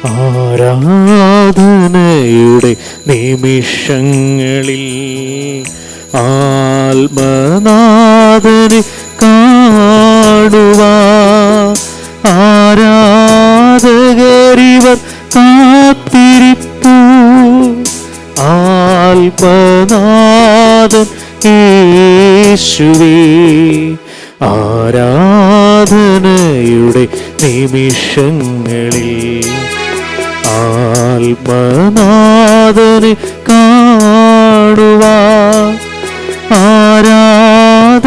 ആരാധനയുടെ നിമിഷങ്ങളിൽ ആത്മനാഥനെ കാണുവാൻ ആരാധകരിവർ കാത്തിരിപ്പു. ആത്മനാഥൻ യേശുവേ, ആരാധനയുടെ നിമിഷങ്ങളിൽ ആത്മനാഥനെ കാണുവാൻ ആരാധകരിവർ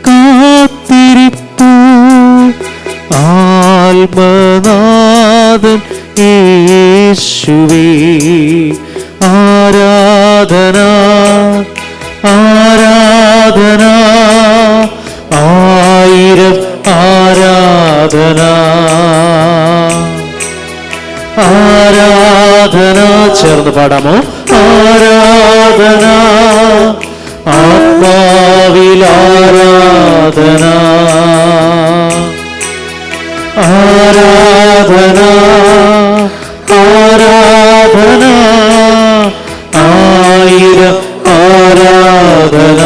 കാത്തിരിപ്പു. ആത്മനാഥൻ യേശുവേ, ആരാധന ആരാധന ആയിരം ആരാധന ആരാധന. ചേർന്ന് പാടാമോ? ആരാധന ആത്മാവിലാരാധന ആരാധന ആരാധന ആയിരം ആരാധന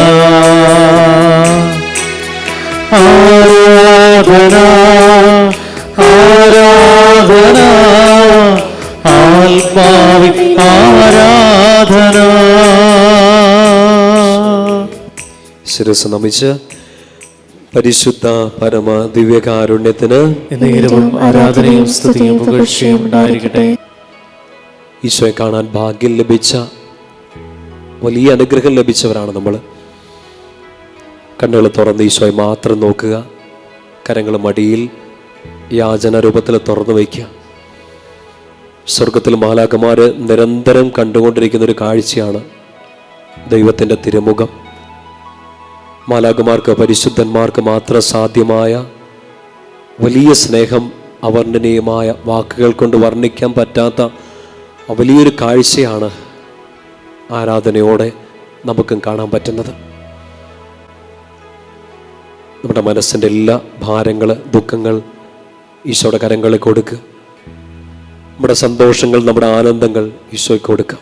ആരാധന ആരാധന ആത്മാവിൽ ആരാധന. ശിരസ് നമിച്ച് പരിശുദ്ധ പരമ ദിവ്യകാരുണ്യത്തിന് എന്നേരവും ആരാധനയും സ്തുതിയും പുകഴ്ചയും ഉണ്ടായിരിക്കട്ടെ. ഈശോയെ കാണാൻ ഭാഗ്യം ലഭിച്ച, വലിയ അനുഗ്രഹം ലഭിച്ചവരാണ് നമ്മൾ. കണ്ണുകൾ തുറന്ന് ഈശോയെ മാത്രം നോക്കുക. കരങ്ങൾ മടിയിൽ യാചന രൂപത്തിൽ തുറന്നു വയ്ക്കുക. സ്വർഗത്തിൽ മാലാഖമാര് നിരന്തരം കണ്ടുകൊണ്ടിരിക്കുന്ന ഒരു കാഴ്ചയാണ് ദൈവത്തിൻ്റെ തിരുമുഖം. മാലാഖമാർക്ക്, പരിശുദ്ധന്മാർക്ക് മാത്രം സാധ്യമായ വലിയ സ്നേഹം, അവർണ്ണനീയമായ വാക്കുകൾ കൊണ്ട് വർണ്ണിക്കാൻ പറ്റാത്ത വലിയൊരു കാഴ്ചയാണ് ആരാധനയോടെ നമുക്കും കാണാൻ പറ്റുന്നത്. നമ്മുടെ മനസ്സിൻ്റെ എല്ലാ ഭാരങ്ങൾ, ദുഃഖങ്ങൾ ഈശോയുടെ കരങ്ങളിൽ കൊടുക്കുക. നമ്മുടെ സന്തോഷങ്ങൾ, നമ്മുടെ ആനന്ദങ്ങൾ ഈശോയ്ക്ക് കൊടുക്കുക.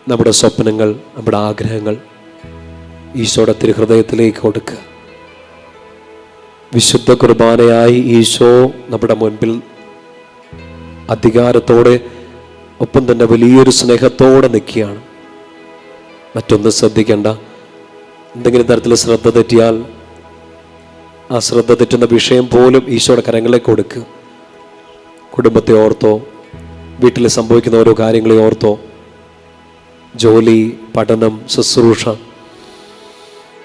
നമ്മുടെ സ്വപ്നങ്ങൾ, നമ്മുടെ ആഗ്രഹങ്ങൾ ഈശോയുടെ തിരുഹൃദയത്തിലേക്ക് കൊടുക്കുക. വിശുദ്ധ കുർബാനയായി ഈശോ നമ്മുടെ മുൻപിൽ അധികാരത്തോടെ, ഒപ്പം തന്നെ വലിയൊരു സ്നേഹത്തോടെ നിൽക്കുകയാണ്. മറ്റൊന്നും ശ്രദ്ധിക്കേണ്ട. എന്തെങ്കിലും തരത്തിൽ ശ്രദ്ധ തെറ്റിയാൽ ആ ശ്രദ്ധ തെറ്റുന്ന വിഷയം പോലും ഈശോയുടെ കരങ്ങളിലേക്ക് കൊടുക്കുക. കുടുംബത്തെ ഓർത്തോ, വീട്ടിൽ സംഭവിക്കുന്ന ഓരോ കാര്യങ്ങളെ ഓർത്തോ, ജോലി, പഠനം, ശുശ്രൂഷ,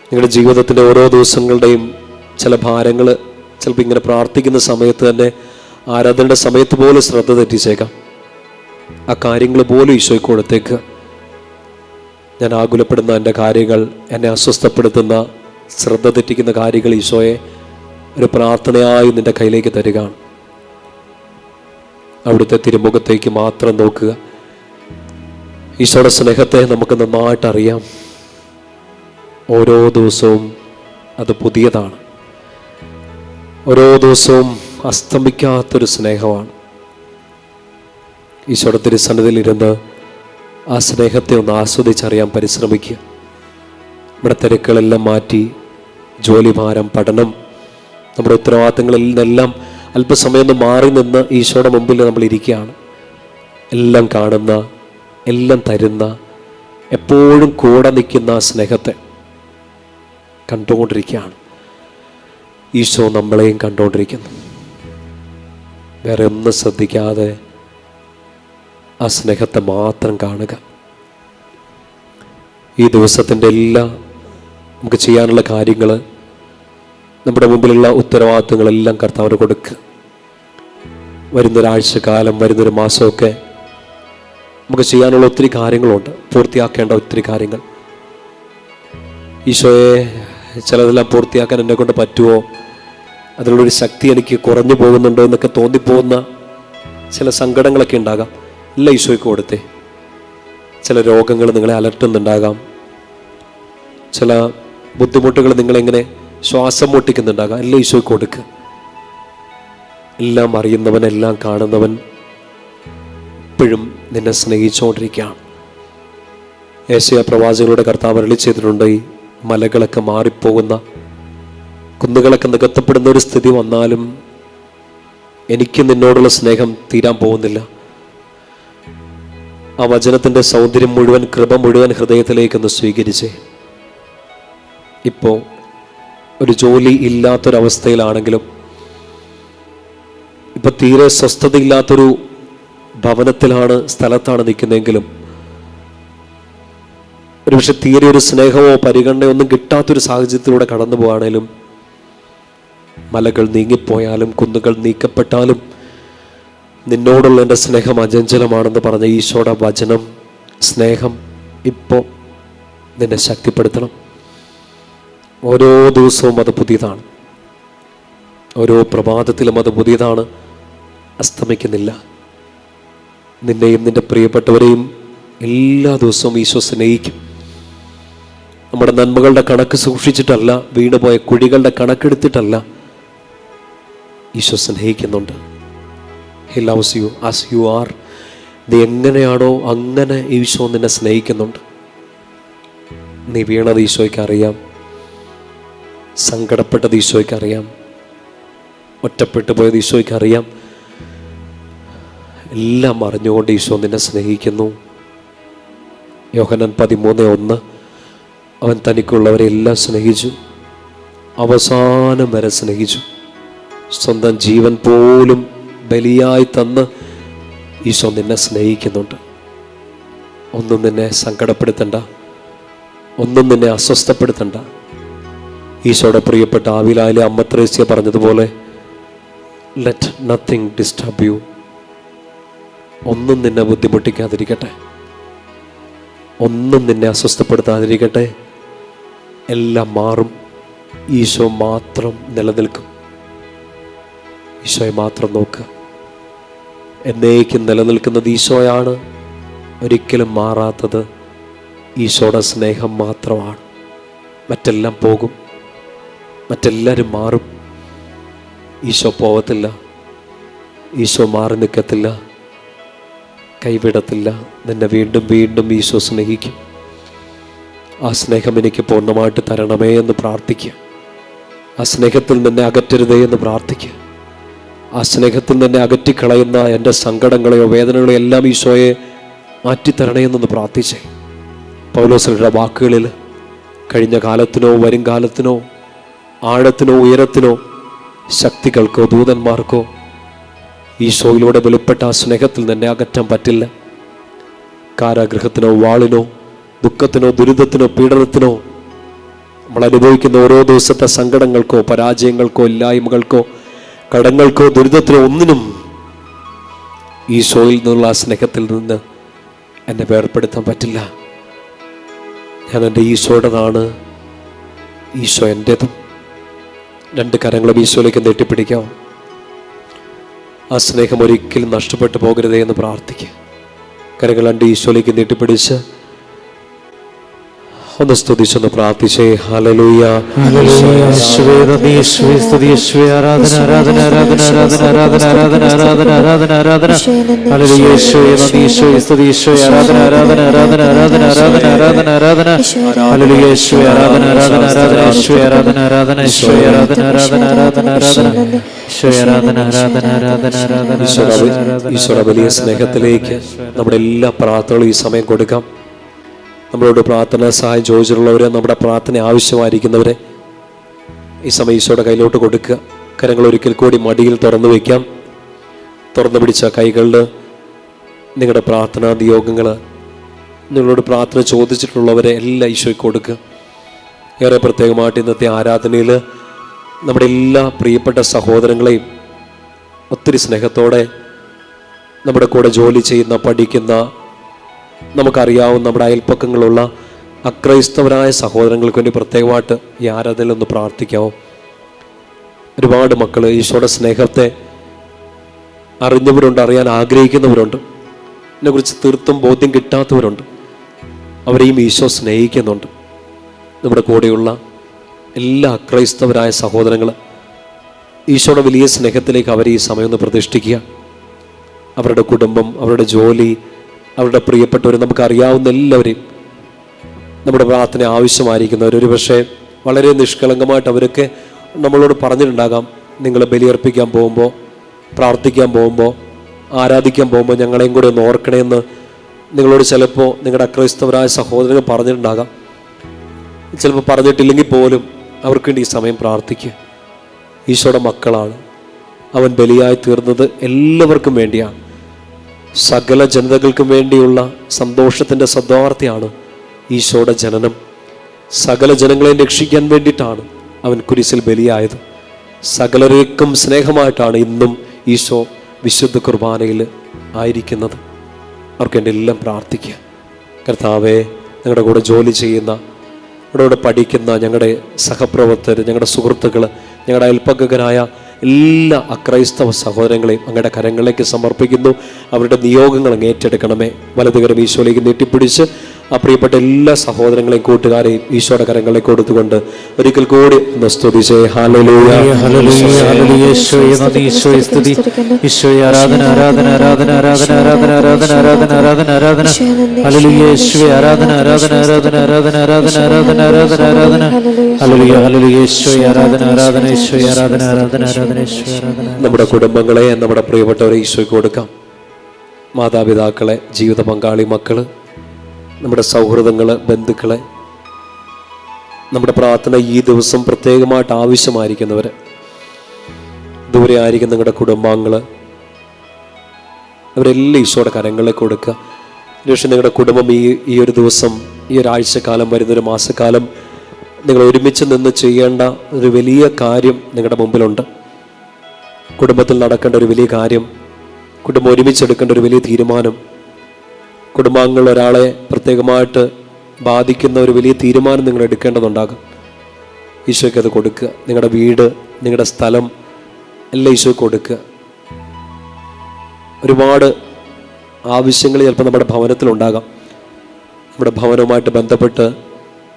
നിങ്ങളുടെ ജീവിതത്തിൻ്റെ ഓരോ ദിവസങ്ങളുടെയും ചില ഭാരങ്ങൾ ചിലപ്പോൾ ഇങ്ങനെ പ്രാർത്ഥിക്കുന്ന സമയത്ത് തന്നെ, ആരാധനയുടെ സമയത്ത് പോലും ശ്രദ്ധ തെറ്റിച്ചേക്കാം. ആ കാര്യങ്ങൾ പോലും ഈശോയ്ക്ക് കൊടുത്തേക്ക്. ഞാൻ ആകുലപ്പെടുന്ന എൻ്റെ കാര്യങ്ങൾ, എന്നെ അസ്വസ്ഥപ്പെടുത്തുന്ന, ശ്രദ്ധ തെറ്റിക്കുന്ന കാര്യങ്ങൾ ഈശോയെ ഒരു പ്രാർത്ഥനയായി നിൻ്റെ കയ്യിലേക്ക് തരികയാണ്. അവിടുത്തെ തിരുമുഖത്തേക്ക് മാത്രം നോക്കുക. ഈശോയുടെ സ്നേഹത്തെ നമുക്ക് നന്നായിട്ട് അറിയാം. ഓരോ ദിവസവും അത് പുതിയതാണ്. ഓരോ ദിവസവും അസ്തമിക്കാത്തൊരു സ്നേഹമാണ്. ഈശോയുടെ തിരുസന്നിധിയിലിരുന്ന് ആ സ്നേഹത്തെ ഒന്ന് ആസ്വദിച്ചറിയാൻ പരിശ്രമിക്കുക. നമ്മുടെ തിരക്കുകളെല്ലാം മാറ്റി, ജോലിഭാരം, പഠനം, നമ്മുടെ ഉത്തരവാദിത്തങ്ങളിൽ നിന്നെല്ലാം അല്പസമയം ഒന്ന് മാറി നിന്ന് ഈശോയുടെ മുമ്പിൽ നമ്മൾ ഇരിക്കുകയാണ്. എല്ലാം കാണുന്ന, എല്ലാം തരുന്ന, എപ്പോഴും കൂടെ നിൽക്കുന്ന ആ സ്നേഹത്തെ കണ്ടുകൊണ്ടിരിക്കുകയാണ്. ഈശോ നമ്മളെയും കണ്ടുകൊണ്ടിരിക്കുന്നു. വേറെ ഒന്നും ശ്രദ്ധിക്കാതെ ആ സ്നേഹത്തെ മാത്രം കാണുക. ഈ ദിവസത്തിൻ്റെ എല്ലാ നമുക്ക് ചെയ്യാനുള്ള കാര്യങ്ങൾ, നമ്മുടെ മുമ്പിലുള്ള ഉത്തരവാദിത്തങ്ങളെല്ലാം കർത്താവിന് കൊടുക്കുക. വരുന്നൊരാഴ്ചക്കാലം, വരുന്നൊരു മാസമൊക്കെ നമുക്ക് ചെയ്യാനുള്ള ഒത്തിരി കാര്യങ്ങളുണ്ട്, പൂർത്തിയാക്കേണ്ട ഒത്തിരി കാര്യങ്ങൾ. ഈശോയെ, ചിലതെല്ലാം പൂർത്തിയാക്കാൻ എന്നെ കൊണ്ട് പറ്റുമോ, അതിനുള്ളൊരു ശക്തി എനിക്ക് കുറഞ്ഞു പോകുന്നുണ്ടോ എന്നൊക്കെ തോന്നിപ്പോകുന്ന ചില സങ്കടങ്ങളൊക്കെ ഉണ്ടാകാം. എല്ലാം ഈശോയ്ക്ക് കൊടുത്തേ. ചില രോഗങ്ങൾ നിങ്ങളെ അലട്ടുന്നുണ്ടാകാം, ചില ബുദ്ധിമുട്ടുകൾ നിങ്ങളെങ്ങനെ ശ്വാസം മുട്ടിക്കുന്നുണ്ടാകാം. എല്ലാം ഈശോയ്ക്ക് കൊടുക്കുക. എല്ലാം അറിയുന്നവൻ, എല്ലാം കാണുന്നവൻ ഇപ്പോഴും നിന്നെ സ്നേഹിച്ചുകൊണ്ടിരിക്കുകയാണ്. യേശയ്യാ പ്രവാചകരുടെ കർത്താവ് അരുളി ചെയ്തിട്ടുണ്ട്, ഈ മലകളൊക്കെ മാറിപ്പോകുന്ന, കുന്നുകളൊക്കെ നികത്തപ്പെടുന്ന ഒരു സ്ഥിതി വന്നാലും എനിക്ക് നിന്നോടുള്ള സ്നേഹം തീരാൻ പോകുന്നില്ല. ആ വചനത്തിൻ്റെ സൗന്ദര്യം മുഴുവൻ, കൃപ മുഴുവൻ ഹൃദയത്തിലേക്കൊന്ന് സ്വീകരിച്ചേ. ഇപ്പോൾ ഒരു ജോലി ഇല്ലാത്തൊരവസ്ഥയിലാണെങ്കിലും, ഇപ്പം തീരെ സ്വസ്ഥതയില്ലാത്തൊരു ഭവനത്തിലാണ്, സ്ഥലത്താണ് നിൽക്കുന്നതെങ്കിലും, ഒരുപക്ഷെ തീരെ ഒരു സ്നേഹമോ പരിഗണനയോ ഒന്നും കിട്ടാത്തൊരു സാഹചര്യത്തിലൂടെ കടന്നു പോവുകയാണേലും, മലകൾ നീങ്ങിപ്പോയാലും കുന്നുകൾ നീക്കപ്പെട്ടാലും നിന്നോടുള്ള എൻ്റെ സ്നേഹം അചഞ്ചലമാണെന്ന് പറഞ്ഞ ഈശോയുടെ വചനം, സ്നേഹം ഇപ്പോൾ നിന്നെ ശക്തിപ്പെടുത്തണം. ഓരോ ദിവസവും അത് പുതിയതാണ്, ഓരോ പ്രഭാതത്തിലും അത് പുതിയതാണ്, അസ്തമിക്കുന്നില്ല. നിന്നെയും നിൻ്റെ പ്രിയപ്പെട്ടവരെയും എല്ലാ ദിവസവും ഈശോ സ്നേഹിക്കും. നമ്മുടെ നന്മകളുടെ കണക്ക് സൂക്ഷിച്ചിട്ടല്ല, വീണുപോയ കുഴികളുടെ കണക്കെടുത്തിട്ടല്ല, ഈശോ സ്നേഹിക്കുന്നുണ്ട്. He loves you as you are. നീ എങ്ങനെയാണോ അങ്ങനെ ഈശോ നിന്നെ സ്നേഹിക്കുന്നുണ്ട്. നീ വീണത് ഈശോയ്ക്ക് അറിയാം, സങ്കടപ്പെട്ടത് ഈശോയ്ക്ക് അറിയാം, ഒറ്റപ്പെട്ടു പോയത് ഈശോയ്ക്ക് അറിയാം. എല്ലാം അറിഞ്ഞുകൊണ്ട് ഈശോ നിന്നെ സ്നേഹിക്കുന്നു. യോഹന്നാൻ 13:1, അവൻ തനിക്കുള്ളവരെ എല്ലാം സ്നേഹിച്ചു, അവസാനം വരെ സ്നേഹിച്ചു. സ്വന്തം ജീവൻ പോലും ബലിയായി തന്ന് ഈശോ നിന്നെ സ്നേഹിക്കുന്നുണ്ട്. ഒന്നും നിന്നെ സങ്കടപ്പെടുത്തണ്ട, ഒന്നും നിന്നെ അസ്വസ്ഥപ്പെടുത്തണ്ട. ഈശോയുടെ പ്രിയപ്പെട്ട ആവിലായിലെ അമ്മ ത്രേസ്യ പറഞ്ഞതുപോലെ, ലെറ്റ് നത്തിങ് ഡിസ്റ്റർബ് യു. ഒന്നും നിന്നെ ബുദ്ധിമുട്ടിക്കാതിരിക്കട്ടെ, ഒന്നും നിന്നെ അസ്വസ്ഥപ്പെടുത്താതിരിക്കട്ടെ. എല്ലാം മാറും, ഈശോ മാത്രം നിലനിൽക്കും. ഈശോയെ മാത്രം നോക്കുക. എന്നേക്കും നിലനിൽക്കുന്നത് ഈശോയാണ്, ഒരിക്കലും മാറാത്തത് ഈശോയുടെ സ്നേഹം മാത്രമാണ്. മറ്റെല്ലാം പോകും, മറ്റെല്ലാവരും മാറും, ഈശോ പോകത്തില്ല, ഈശോ മാറി നിൽക്കത്തില്ല, കൈവിടത്തില്ല. നിന്നെ വീണ്ടും വീണ്ടും ഈശോ സ്നേഹിക്കും. ആ സ്നേഹം എനിക്ക് പൂർണ്ണമായിട്ട് തരണമേ എന്ന് പ്രാർത്ഥിക്കുക. ആ സ്നേഹത്തിൽ നിന്നെ അകറ്റരുതേ എന്ന് പ്രാർത്ഥിക്കുക. ആ സ്നേഹത്തിൽ നിന്നെ അകറ്റിക്കളയുന്ന എൻ്റെ സങ്കടങ്ങളെയോ വേദനകളെയോ എല്ലാം ഈശോയെ മാറ്റിത്തരണേ എന്നൊന്ന് പ്രാർത്ഥിച്ചേ. പൗലോസ്ലീഹയുടെ വാക്കുകളിൽ കഴിഞ്ഞ കാലത്തിനോ വരും കാലത്തിനോ ആഴത്തിനോ ഉയരത്തിനോ ശക്തികൾക്കോ ദൂതന്മാർക്കോ ഈശോയിലൂടെ വെളിപ്പെട്ട ആ സ്നേഹത്തിൽ നിന്നെ അകറ്റാൻ പറ്റില്ല. കാരാഗൃഹത്തിനോ വാളിനോ ദുഃഖത്തിനോ ദുരിതത്തിനോ പീഡനത്തിനോ നമ്മൾ അനുഭവിക്കുന്ന ഓരോ ദിവസത്തെ സങ്കടങ്ങൾക്കോ പരാജയങ്ങൾക്കോ ഇല്ലായ്മകൾക്കോ കടങ്ങൾക്കോ ദുരിതത്തിനോ ഒന്നിനും ഈശോയിൽ നിന്നുള്ള ആ സ്നേഹത്തിൽ നിന്ന് എന്നെ വേർപ്പെടുത്താൻ പറ്റില്ല. ഞാൻ എൻ്റെ ഈശോയുടേതാണ്, ഈശോ എൻ്റേതും. രണ്ട് കരങ്ങളും ഈശോയിലേക്ക് നീട്ടിപ്പിടിക്കാം. ആ സ്നേഹം ഒരിക്കലും നഷ്ടപ്പെട്ടു പോകരുതേ എന്ന് പ്രാർത്ഥിക്കുക. കരങ്ങൾ രണ്ട് ഈശോയിലേക്ക് നീട്ടിപ്പിടിച്ച് ഒന്ന് സ്തുതിച്ചൊന്ന് പ്രാർത്ഥിച്ചേ. ഹല്ലേലൂയ, ഹല്ലേലൂയ, യേശുവേ നന്ദി, യേശുവേ സ്തുതി, യേശുവേ ആരാധന, ആരാധന, ആരാധന, ആരാധന, ആരാധന, ആരാധന, ആരാധന, ആരാധന, ആരാധന. ഹല്ലേലൂയ, യേശുവേ നന്ദി, യേശുവേ സ്തുതി, യേശുവേ ആരാധന, ആരാധന, ആരാധന, ആരാധന, ആരാധന, ആരാധന, ആരാധന. ഹല്ലേലൂയ, യേശുവേ ആരാധന, ആരാധന, ആരാധന, യേശുവേ ആരാധന, ആരാധന, യേശുവേ ആരാധന, ആരാധന, ആരാധന, ആരാധന, യേശുവേ ആരാധന, ആരാധന, ആരാധന, ആരാധന. ഈശോയുടെ വലിയ സ്നേഹത്തിലേക്ക് നമ്മുടെ എല്ലാ പ്രാർത്ഥനകളും ഈ സമയം കൊടുക്കാം. നമ്മളോട് പ്രാർത്ഥന സഹായം ചോദിച്ചിട്ടുള്ളവരെ, നമ്മുടെ പ്രാർത്ഥന ആവശ്യമായിരിക്കുന്നവരെ ഈ സമയം ഈശോയുടെ കയ്യിലോട്ട് കൊടുക്കുക. കരങ്ങൾ ഒരിക്കൽ കൂടി മടിയിൽ തുറന്നു വയ്ക്കാം. തുറന്നു പിടിച്ച കൈകളിൽ നിങ്ങളുടെ പ്രാർത്ഥനാ നിയോഗങ്ങൾ, നിങ്ങളോട് പ്രാർത്ഥന ചോദിച്ചിട്ടുള്ളവരെ എല്ലാം ഈശോയ്ക്ക് കൊടുക്കുക. ഏറെ പ്രത്യേകമായിട്ട് ഇന്നത്തെ ആരാധനയിൽ നമ്മുടെ എല്ലാ പ്രിയപ്പെട്ട സഹോദരങ്ങളെയും ഒത്തിരി സ്നേഹത്തോടെ നമ്മുടെ കൂടെ ജോലി ചെയ്യുന്ന, പഠിക്കുന്ന, നമുക്കറിയാവുന്ന നമ്മുടെ അയൽപ്പക്കങ്ങളുള്ള അക്രൈസ്തവരായ സഹോദരങ്ങൾക്ക് വേണ്ടി പ്രത്യേകമായിട്ട് ഈ ആരാധനയിൽ ഒന്ന് പ്രാർത്ഥിക്കാമോ? ഒരുപാട് മക്കൾ ഈശോയുടെ സ്നേഹത്തെ അറിഞ്ഞവരുണ്ട്, അറിയാൻ ആഗ്രഹിക്കുന്നവരുണ്ട്, ഇതിനെക്കുറിച്ച് തീർത്തും ബോധ്യം കിട്ടാത്തവരുണ്ട്. അവരെയും ഈശോ സ്നേഹിക്കുന്നുണ്ട്. നമ്മുടെ കൂടെയുള്ള എല്ലാ അക്രൈസ്തവരായ സഹോദരങ്ങൾ ഈശോയുടെ വലിയ സ്നേഹത്തിലേക്ക് അവരെ ഈ സമയം ഒന്ന് പ്രതിഷ്ഠിക്കുക. അവരുടെ കുടുംബം, അവരുടെ ജോലി, അവരുടെ പ്രിയപ്പെട്ടവർ, നമുക്കറിയാവുന്ന എല്ലാവരെയും നമ്മുടെ പ്രാർത്ഥന ആവശ്യമായിരിക്കുന്നവർ. ഒരു പക്ഷേ വളരെ നിഷ്കളങ്കമായിട്ട് അവരൊക്കെ നമ്മളോട് പറഞ്ഞിട്ടുണ്ടാകാം, നിങ്ങൾ ബലിയർപ്പിക്കാൻ പോകുമ്പോൾ, പ്രാർത്ഥിക്കാൻ പോകുമ്പോൾ, ആരാധിക്കാൻ പോകുമ്പോൾ ഞങ്ങളെയും കൂടെ ഒന്ന് ഓർക്കണമെന്ന് നിങ്ങളോട് ചിലപ്പോൾ നിങ്ങളുടെ അക്രൈസ്തവരായ സഹോദരങ്ങൾ പറഞ്ഞിട്ടുണ്ടാകാം. ചിലപ്പോൾ പറഞ്ഞിട്ടില്ലെങ്കിൽ പോലും അവർക്ക് വേണ്ടി ഈ സമയം പ്രാർത്ഥിക്കുക. ഈശോയുടെ മക്കളാണ്, അവൻ ബലിയായി തീർന്നത് എല്ലാവർക്കും വേണ്ടിയാണ്. സകല ജനതകൾക്കും വേണ്ടിയുള്ള സന്തോഷത്തിൻ്റെ സദ്വാർത്തയാണ് ഈശോയുടെ ജനനം. സകല ജനങ്ങളെ രക്ഷിക്കാൻ വേണ്ടിയിട്ടാണ് അവൻ കുരിശിൽ ബലിയായത്. സകലരേക്കും സ്നേഹമായിട്ടാണ് ഇന്നും ഈശോ വിശുദ്ധ കുർബാനയിൽ ആയിരിക്കുന്നത്. അവർക്ക് വേണ്ടി എല്ലാം പ്രാർത്ഥിക്കുക. കർത്താവേ, ഞങ്ങളുടെ കൂടെ ജോലി ചെയ്യുന്ന, ഞങ്ങളുടെ കൂടെ പഠിക്കുന്ന ഞങ്ങളുടെ സഹപ്രവർത്തകർ, ഞങ്ങളുടെ സുഹൃത്തുക്കൾ, ഞങ്ങളുടെ അയൽപ്പക്കരായ എല്ലാ അക്രൈസ്തവ സഹോദരങ്ങളെയും അങ്ങയുടെ കരങ്ങളിലേക്ക് സമർപ്പിക്കുന്നു. അവരുടെ നിയോഗങ്ങൾ അങ്ങ് ഏറ്റെടുക്കണമേ. വലതുകരം ഈശോയിലേക്ക് നീട്ടിപ്പിടിച്ച് ആ പ്രിയപ്പെട്ട എല്ലാ സഹോദരങ്ങളെയും കൂട്ടുകാരെയും ഈശോയുടെ കരങ്ങളിലേക്ക് കൊടുത്തുകൊണ്ട് ഒരിക്കൽ കൂടി ഒന്ന് സ്തുതിച്ചേ. Hallelujah, hallelujah, hallelujah. ഈശോയെ നന്ദി, ഈശോയെ സ്തുതി, ഈശോയെ ആരാധന, ആരാധന, ആരാധന, ആരാധന, ആരാധന, ആരാധന, ആരാധന, ആരാധന, ആരാധന. ഹല്ലേലൂയ, ഈശോയെ ആരാധന, ആരാധന, ആരാധന, ആരാധന, ആരാധന, ആരാധന, ആരാധന, ആരാധന. Hallelujah, hallelujah. ഈശോയെ ആരാധന, ആരാധന, ഈശോയെ ആരാധന, ആരാധന, ആരാധന, ഈശോയെ ആരാധന. നമ്മുടെ കുടുംബങ്ങളെ, നമ്മുടെ പ്രിയപ്പെട്ടവരെ ഈശോയ്ക്ക് കൊടുക്കാം. മാതാപിതാക്കളെ, ജീവിത പങ്കാളി, മക്കള്, നമ്മുടെ സൗഹൃദങ്ങൾ, ബന്ധുക്കളെ, നമ്മുടെ പ്രാർത്ഥന ഈ ദിവസം പ്രത്യേകമായിട്ട് ആവശ്യമായിരിക്കുന്നവർ, ദൂരെ ആയിരിക്കും നിങ്ങളുടെ കുടുംബാംഗങ്ങൾ, അവരെല്ലാം ഈശോയുടെ കരങ്ങളിലേക്ക് കൊടുക്കുക. പക്ഷേ നിങ്ങളുടെ കുടുംബം ഈ ഒരു ദിവസം, ഈ ഒരാഴ്ചക്കാലം, വരുന്നൊരു മാസക്കാലം നിങ്ങൾ ഒരുമിച്ച് നിന്ന് ചെയ്യേണ്ട ഒരു വലിയ കാര്യം നിങ്ങളുടെ മുമ്പിലുണ്ട്. കുടുംബത്തിൽ നടക്കേണ്ട ഒരു വലിയ കാര്യം, കുടുംബം ഒരുമിച്ചെടുക്കേണ്ട ഒരു വലിയ തീരുമാനം, കുടുംബാംഗങ്ങൾ ഒരാളെ പ്രത്യേകമായിട്ട് ബാധിക്കുന്ന ഒരു വലിയ തീരുമാനം നിങ്ങൾ എടുക്കേണ്ടതുണ്ടാകും. ഈശോയ്ക്ക് അത് കൊടുക്കുക. നിങ്ങളുടെ വീട്, നിങ്ങളുടെ സ്ഥലം എല്ലാം ഈശോയ്ക്ക് കൊടുക്കുക. ഒരുപാട് ആവശ്യങ്ങൾ ചിലപ്പോൾ നമ്മുടെ ഭവനത്തിലുണ്ടാകാം. നമ്മുടെ ഭവനവുമായിട്ട് ബന്ധപ്പെട്ട്,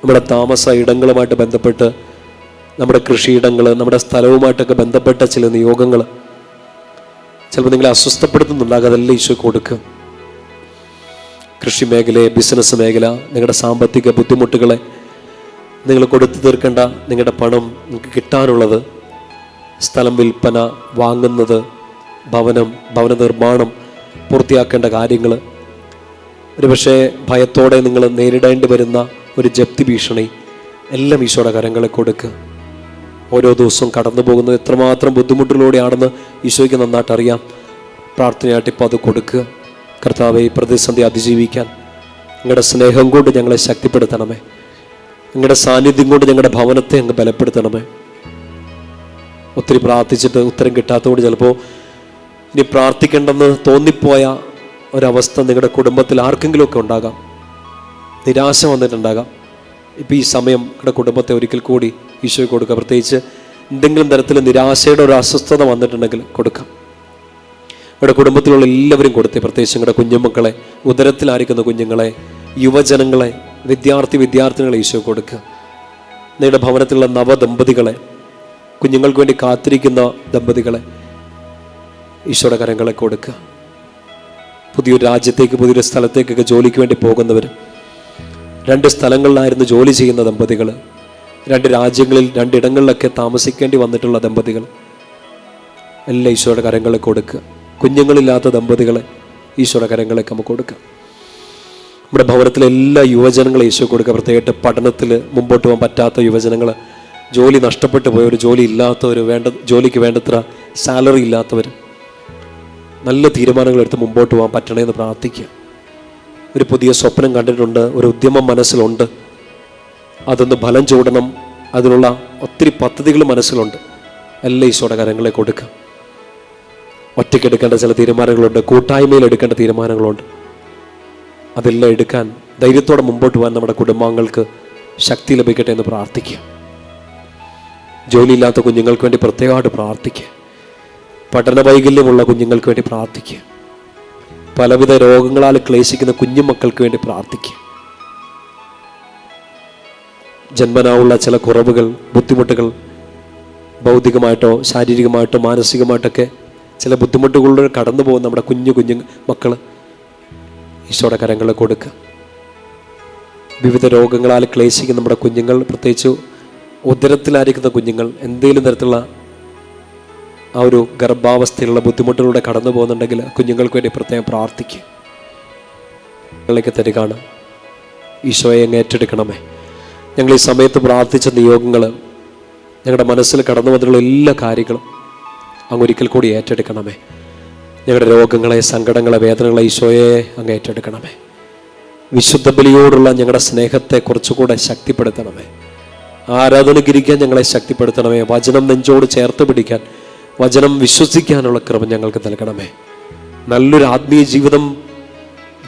നമ്മുടെ താമസ ഇടങ്ങളുമായിട്ട് ബന്ധപ്പെട്ട്, നമ്മുടെ കൃഷിയിടങ്ങൾ, നമ്മുടെ സ്ഥലവുമായിട്ടൊക്കെ ബന്ധപ്പെട്ട ചില നിയോഗങ്ങൾ ചിലപ്പോൾ നിങ്ങളെ അസ്വസ്ഥപ്പെടുത്തുന്നുണ്ടാകും. അതെല്ലാം ഈശോയ്ക്ക് കൊടുക്കുക. കൃഷി മേഖലയെ, ബിസിനസ് മേഖല, നിങ്ങളുടെ സാമ്പത്തിക ബുദ്ധിമുട്ടുകളെ, നിങ്ങൾ കൊടുത്തു തീർക്കേണ്ട നിങ്ങളുടെ പണം, നിങ്ങൾക്ക് കിട്ടാനുള്ളത്, സ്ഥലം വിൽപ്പന, വാങ്ങുന്നത്, ഭവന നിർമ്മാണം, പൂർത്തിയാക്കേണ്ട കാര്യങ്ങൾ, ഒരുപക്ഷെ ഭയത്തോടെ നിങ്ങൾ നേരിടേണ്ടി വരുന്ന ഒരു ജപ്തി ഭീഷണി, എല്ലാം ഈശോയുടെ കരങ്ങളെ കൊടുക്കുക. ഓരോ ദിവസവും കടന്നു പോകുന്നത് എത്രമാത്രം ബുദ്ധിമുട്ടിലൂടെയാണെന്ന് ഈശോയ്ക്ക് നന്നായിട്ട് അറിയാം. പ്രാർത്ഥനയായിട്ട് ഇപ്പോൾ അത് കൊടുക്കുക. കർത്താവെ, ഈ പ്രതിസന്ധി അതിജീവിക്കാൻ നിങ്ങളുടെ സ്നേഹം കൊണ്ട് ഞങ്ങളെ ശക്തിപ്പെടുത്തണമേ. നിങ്ങളുടെ സാന്നിധ്യം കൊണ്ട് ഞങ്ങളുടെ ഭവനത്തെ അങ്ങ് ബലപ്പെടുത്തണമേ. ഒത്തിരി പ്രാർത്ഥിച്ചിട്ട് ഉത്തരം കിട്ടാത്തതുകൊണ്ട് ചിലപ്പോൾ ഇനി പ്രാർത്ഥിക്കേണ്ടെന്ന് തോന്നിപ്പോയ ഒരവസ്ഥ നിങ്ങളുടെ കുടുംബത്തിൽ ആർക്കെങ്കിലുമൊക്കെ ഉണ്ടാകാം. നിരാശ വന്നിട്ടുണ്ടാകാം. ഇപ്പോൾ ഈ സമയം നിങ്ങളുടെ കുടുംബത്തെ ഒരിക്കൽ കൂടി ഈശോയ്ക്ക് കൊടുക്കുക. പ്രത്യേകിച്ച് എന്തെങ്കിലും തരത്തിൽ നിരാശയുടെ ഒരു അസ്വസ്ഥത വന്നിട്ടുണ്ടെങ്കിൽ കൊടുക്കാം. നിങ്ങളുടെ കുടുംബത്തിലുള്ള എല്ലാവരും കൊടുത്തേ. പ്രത്യേകിച്ച് നിങ്ങളുടെ കുഞ്ഞുമക്കളെ, ഉദരത്തിലായിരിക്കുന്ന കുഞ്ഞുങ്ങളെ, യുവജനങ്ങളെ, വിദ്യാർത്ഥിനികളെ ഈശോ കൊടുക്കുക. നിങ്ങളുടെ ഭവനത്തിലുള്ള നവദമ്പതികളെ, കുഞ്ഞുങ്ങൾക്ക് വേണ്ടി കാത്തിരിക്കുന്ന ദമ്പതികളെ ഈശോയുടെ കരങ്ങളെ കൊടുക്കുക. പുതിയൊരു രാജ്യത്തേക്ക്, പുതിയൊരു സ്ഥലത്തേക്കൊക്കെ ജോലിക്ക് വേണ്ടി പോകുന്നവർ, 2 സ്ഥലങ്ങളിലായിരുന്നു ജോലി ചെയ്യുന്ന ദമ്പതികൾ, 2 രാജ്യങ്ങളിൽ 2 ഇടങ്ങളിലൊക്കെ താമസിക്കേണ്ടി വന്നിട്ടുള്ള ദമ്പതികൾ എല്ലാം ഈശോയുടെ കരങ്ങളെ കൊടുക്കുക. കുഞ്ഞുങ്ങളില്ലാത്ത ദമ്പതികളെ ഈശോയുടെ കരങ്ങളെ നമുക്ക് കൊടുക്കുക. നമ്മുടെ ഭവനത്തിലെ എല്ലാ യുവജനങ്ങളെ ഈശോ കൊടുക്കുക. പ്രത്യേകിച്ച് പഠനത്തിൽ മുമ്പോട്ട് പോകാൻ പറ്റാത്ത യുവജനങ്ങൾ, ജോലി നഷ്ടപ്പെട്ടു പോയവർ, ജോലി ഇല്ലാത്തവർ, ജോലിക്ക് വേണ്ടത്ര സാലറി ഇല്ലാത്തവർ, നല്ല തീരുമാനങ്ങൾ എടുത്ത് മുമ്പോട്ട് പോകാൻ പറ്റണമെന്ന് പ്രാർത്ഥിക്കുക. ഒരു പുതിയ സ്വപ്നം കണ്ടിട്ടുണ്ട്, ഒരു ഉദ്യമം മനസ്സിലുണ്ട്, അതൊന്ന് ഫലം ചൂടണം, അതിനുള്ള ഒത്തിരി പദ്ധതികൾ മനസ്സിലുണ്ട്. എല്ലാം ഈശോയുടെ കരങ്ങളെ കൊടുക്കുക. ഒറ്റയ്ക്ക് എടുക്കേണ്ട ചില തീരുമാനങ്ങളുണ്ട്, കൂട്ടായ്മയിൽ എടുക്കേണ്ട തീരുമാനങ്ങളുണ്ട്. അതെല്ലാം എടുക്കാൻ ധൈര്യത്തോടെ മുമ്പോട്ട് പോകാൻ നമ്മുടെ കുടുംബാംഗങ്ങൾക്ക് ശക്തി ലഭിക്കട്ടെ എന്ന് പ്രാർത്ഥിക്കുക. ജോലിയില്ലാത്ത കുഞ്ഞുങ്ങൾക്ക് വേണ്ടി പ്രത്യേകമായിട്ട് പ്രാർത്ഥിക്കുക. പഠന വൈകല്യമുള്ള കുഞ്ഞുങ്ങൾക്ക് വേണ്ടി പ്രാർത്ഥിക്കുക. പലവിധ രോഗങ്ങളാൽ ക്ലേശിക്കുന്ന കുഞ്ഞുമക്കൾക്ക് വേണ്ടി പ്രാർത്ഥിക്കുക. ജന്മനാവുള്ള ചില കുറവുകൾ, ബുദ്ധിമുട്ടുകൾ ഭൗതികമായിട്ടോ ശാരീരികമായിട്ടോ മാനസികമായിട്ടൊക്കെ ചില ബുദ്ധിമുട്ടുകളിലൂടെ കടന്നു പോകുന്ന നമ്മുടെ കുഞ്ഞു മക്കൾ ഈശോയുടെ കരങ്ങളിൽ കൊടുക്കുക. വിവിധ രോഗങ്ങളാൽ ക്ലേശിക്കുന്ന നമ്മുടെ കുഞ്ഞുങ്ങൾ, പ്രത്യേകിച്ച് ഉദരത്തിലായിരിക്കുന്ന കുഞ്ഞുങ്ങൾ, എന്തെങ്കിലും തരത്തിലുള്ള ആ ഒരു ഗർഭാവസ്ഥയിലുള്ള ബുദ്ധിമുട്ടുകളിലൂടെ കടന്നു പോകുന്നുണ്ടെങ്കിൽ കുഞ്ഞുങ്ങൾക്ക് വേണ്ടി പ്രത്യേകം പ്രാർത്ഥിക്കുക. ഞങ്ങളിലേക്ക് തരികയാണ്. ഈശോയെ അങ്ങ് ഏറ്റെടുക്കണമേ. ഞങ്ങൾ ഈ സമയത്ത് പ്രാർത്ഥിച്ച നിയോഗങ്ങൾ, ഞങ്ങളുടെ മനസ്സിൽ കടന്നു വന്നിട്ടുള്ള എല്ലാ കാര്യങ്ങളും അങ്ങ് ഒരിക്കൽ കൂടി ഏറ്റെടുക്കണമേ. ഞങ്ങളുടെ രോഗങ്ങളെ, സങ്കടങ്ങളെ, വേദനകളെ ഈശോയെ അങ്ങ് ഏറ്റെടുക്കണമേ. വിശുദ്ധ ബലിയോടുള്ള ഞങ്ങളുടെ സ്നേഹത്തെ കുറച്ചുകൂടെ ശക്തിപ്പെടുത്തണമേ. ആരാധനയ്ക്കിരിക്കാൻ ഞങ്ങളെ ശക്തിപ്പെടുത്തണമേ. വചനം നെഞ്ചോട് ചേർത്ത് പിടിക്കാൻ, വചനം വിശ്വസിക്കാനുള്ള കൃപ ഞങ്ങൾക്ക് നൽകണമേ. നല്ലൊരു ആത്മീയ ജീവിതം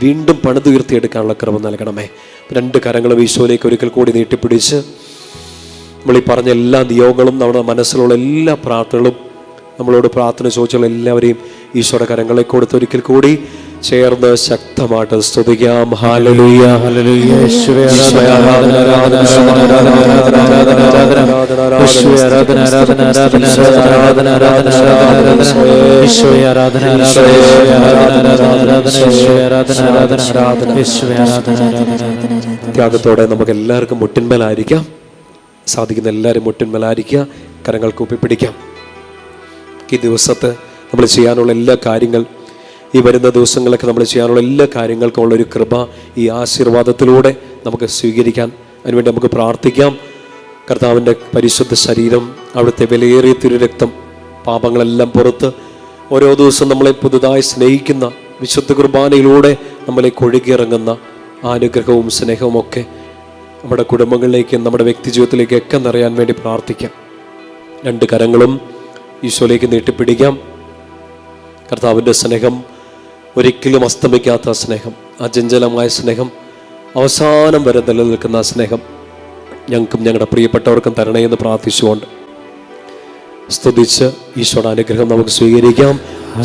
വീണ്ടും പണിതുയർത്തിയെടുക്കാനുള്ള കൃപ നൽകണമേ. 2 കരങ്ങളും ഈശോയിലേക്ക് ഒരിക്കൽ കൂടി നീട്ടിപ്പിടിച്ച് നമ്മൾ ഈ പറഞ്ഞ എല്ലാ നിയോഗങ്ങളും, നമ്മുടെ മനസ്സിലുള്ള എല്ലാ പ്രാർത്ഥനകളും, നമ്മളോട് പ്രാർത്ഥന ചോദിച്ചുള്ള എല്ലാവരെയും ഈശോയുടെ കരങ്ങളിലേക്ക് കൊടുത്ത് ഒരിക്കൽ കൂടി ചേർന്ന് ശക്തമായിട്ട് സ്തുതിക്കാം. Hallelujah, hallelujah. യേശുവേ ആരാധന, ആരാധന, ആരാധന, ആരാധന, ആരാധന, യേശുവേ ആരാധന, ആരാധന, ആരാധന, ആരാധന, ആരാധന, ആരാധന, യേശുവേ ആരാധന, ആരാധന, ആരാധന, യേശുവേ ആരാധന, ആരാധന, ആരാധന, യേശുവേ ആരാധന, ആരാധന. ത്യാഗത്തോടെ നമുക്ക് എല്ലാവർക്കും മുട്ടിന്മേലായിരിക്കാം. സാധിക്കുന്ന എല്ലാവരും മുട്ടിന്മേലായിരിക്കുക. കരങ്ങൾ കൂപ്പിപ്പിടിക്കാം. ഈ ദിവസത്തെ നമ്മൾ ചെയ്യാനുള്ള എല്ലാ കാര്യങ്ങൾ, ഈ വരുന്ന ദിവസങ്ങളൊക്കെ നമ്മൾ ചെയ്യാനുള്ള എല്ലാ കാര്യങ്ങൾക്കുമുള്ളൊരു കൃപ ഈ ആശീർവാദത്തിലൂടെ നമുക്ക് സ്വീകരിക്കാൻ, അതിനുവേണ്ടി നമുക്ക് പ്രാർത്ഥിക്കാം. കർത്താവിൻ്റെ പരിശുദ്ധ ശരീരം, അവിടുത്തെ വിലയേറിയ തിരുരക്തം, പാപങ്ങളെല്ലാം പുറത്ത് ഓരോ ദിവസവും നമ്മളെ പുതുതായി സ്നേഹിക്കുന്ന വിശുദ്ധ കുർബാനയിലൂടെ നമ്മളെ ഒഴുകിയിറങ്ങുന്ന അനുഗ്രഹവും സ്നേഹവും ഒക്കെ നമ്മുടെ കുടുംബങ്ങളിലേക്കും നമ്മുടെ വ്യക്തി ജീവിതത്തിലേക്കൊക്കെ നിറയാൻ വേണ്ടി പ്രാർത്ഥിക്കാം. 2 കരങ്ങളും ഈശോയിലേക്ക് നീട്ടിപ്പിടിക്കാം. കർത്താവിൻ്റെ സ്നേഹം, ഒരിക്കലും അസ്തമിക്കാത്ത സ്നേഹം, അചഞ്ചലമായ സ്നേഹം, അവസാനം വരെ നിലനിൽക്കുന്ന സ്നേഹം ഞങ്ങൾക്കും ഞങ്ങളുടെ പ്രിയപ്പെട്ടവർക്കും തരണേ എന്ന് പ്രാർത്ഥിച്ചുകൊണ്ട് സ്തുതിച്ച് ഈശോയുടെ അനുഗ്രഹം നമുക്ക് സ്വീകരിക്കാം.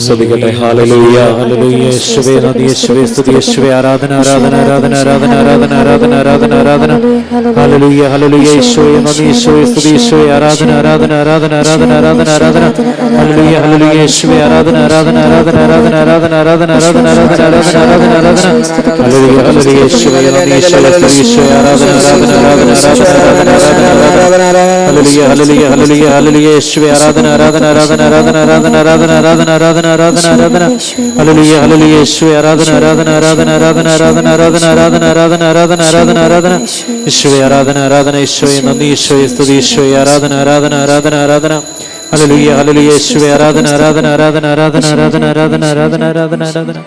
സ്തുതിക്കട്ടെ. Hallelujah, hallelujah. യേശുവേ നന്ദി, യേശുവേ സ്തുതി, യേശുവേ ആരാധന, ആരാധന, ആരാധന, ആരാധന, ആരാധന, ആരാധന, ആരാധന, ആരാധന. Hallelujah, hallelujah. യേശുവേ നന്ദി, യേശുവേ സ്തുതി, യേശുവേ ആരാധന, ആരാധന, ആരാധന, ആരാധന, ആരാധന, ആരാധന. Hallelujah, hallelujah. യേശുവേ ആരാധന, ആരാധന, ആരാധന, ആരാധന, ആരാധന, ആരാധന, ആരാധന, ആരാധന, ആരാധന, ആരാധന, ആരാധന. Hallelujah, hallelujah. യേശുവേ നന്ദി, യേശുവേ സ്തുതി, യേശുവേ ആരാധന, ആരാധന, ആരാധന, ആരാധന, ആരാധന, ആരാധന, ആരാധന. Hallelujah, hallelujah, hallelujah, hallelujah. യേശുവേ ആരാധന, ആരാധന, ആരാധന, ആരാധന, ആരാധന, ആരാധന, ആരാധന, ആരാധന, ആരാധന, ആരാധന. Hallelujah, hallelujah. യേശുവേ ആരാധന, ആരാധന, ആരാധന, ആരാധന, ആരാധന, ആരാധന, ആരാധന, ആരാധന, ആരാധന, ആരാധന, ആരാധന. യേശുവേ ആരാധന, ആരാധന, യേശുവേ നന്ദി, യേശുവേ സ്തുതി, യേശുവേ ആരാധന, ആരാധന, ആരാധന, ആരാധന. Hallelujah, hallelujah. യേശുവേ ആരാധന, ആരാധന, ആരാധന, ആരാധന, ആരാധന, ആരാധന, ആരാധന, ആരാധന, ആരാധന.